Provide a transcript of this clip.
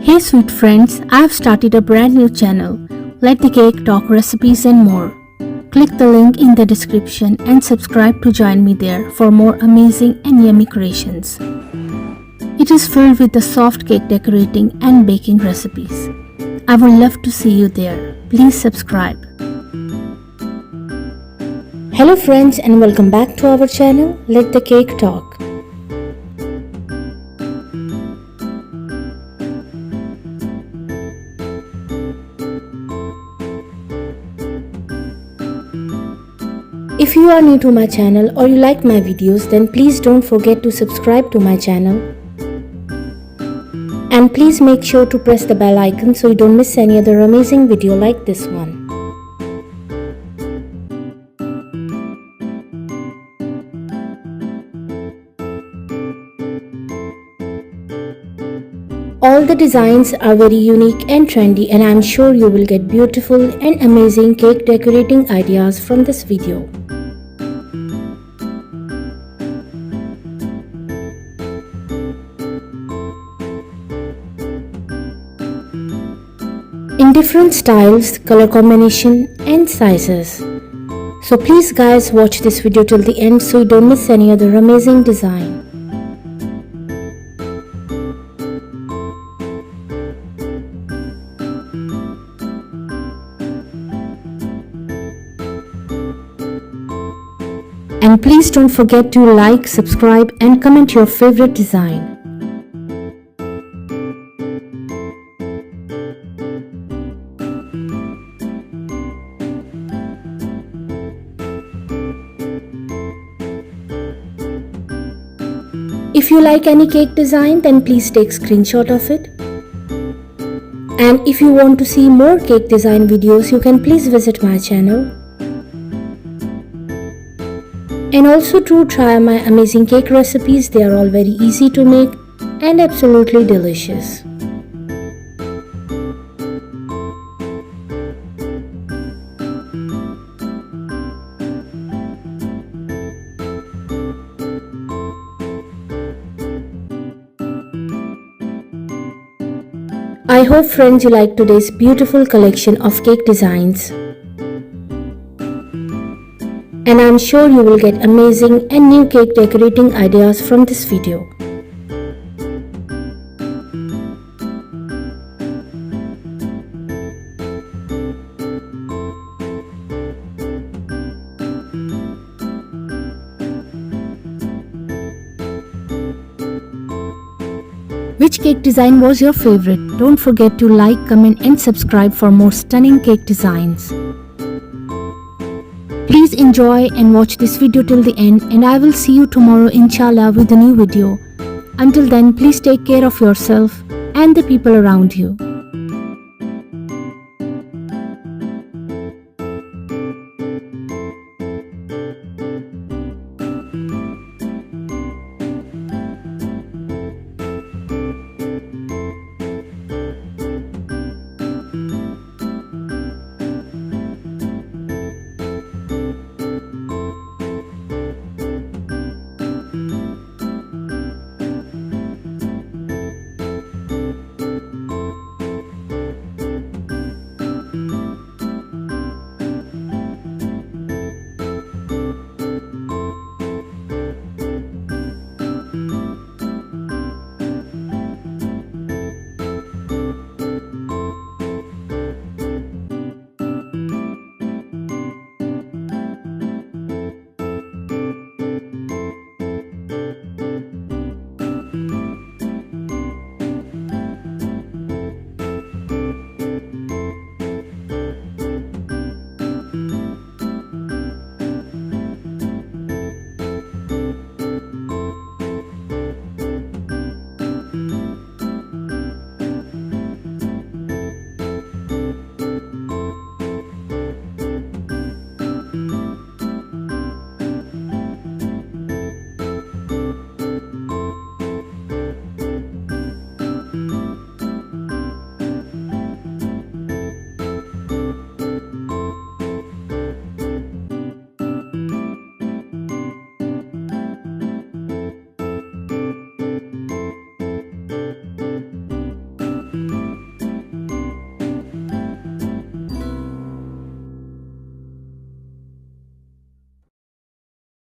Hey sweet friends, I have started a brand new channel, Let the Cake Talk Recipes and more. Click the link in the description and subscribe to join me there for more amazing and yummy creations. It is filled with the soft cake decorating and baking recipes. I would love to see you there. Please subscribe. Hello friends and welcome back to our channel, Let the Cake Talk. If you are new to my channel or you like my videos, then please don't forget to subscribe to my channel. And please make sure to press the bell icon so you don't miss any other amazing video like this one. All the designs are very unique and trendy, and I'm sure you will get beautiful and amazing cake decorating ideas from this video. In different styles, color combination and sizes. So please guys, watch this video till the end so you don't miss any other amazing design. And please don't forget to like, subscribe and comment your favorite design. If you like any cake design, then please take screenshot of it. And if you want to see more cake design videos, you can please visit my channel. And also to try my amazing cake recipes. They are all very easy to make and absolutely delicious. I hope friends you like today's beautiful collection of cake designs. And I'm sure you will get amazing and new cake decorating ideas from this video. Which cake design was your favorite? Don't forget to like, comment and subscribe for more stunning cake designs. Please enjoy and watch this video till the end, and I will see you tomorrow inshallah with a new video. Until then, please take care of yourself and the people around you.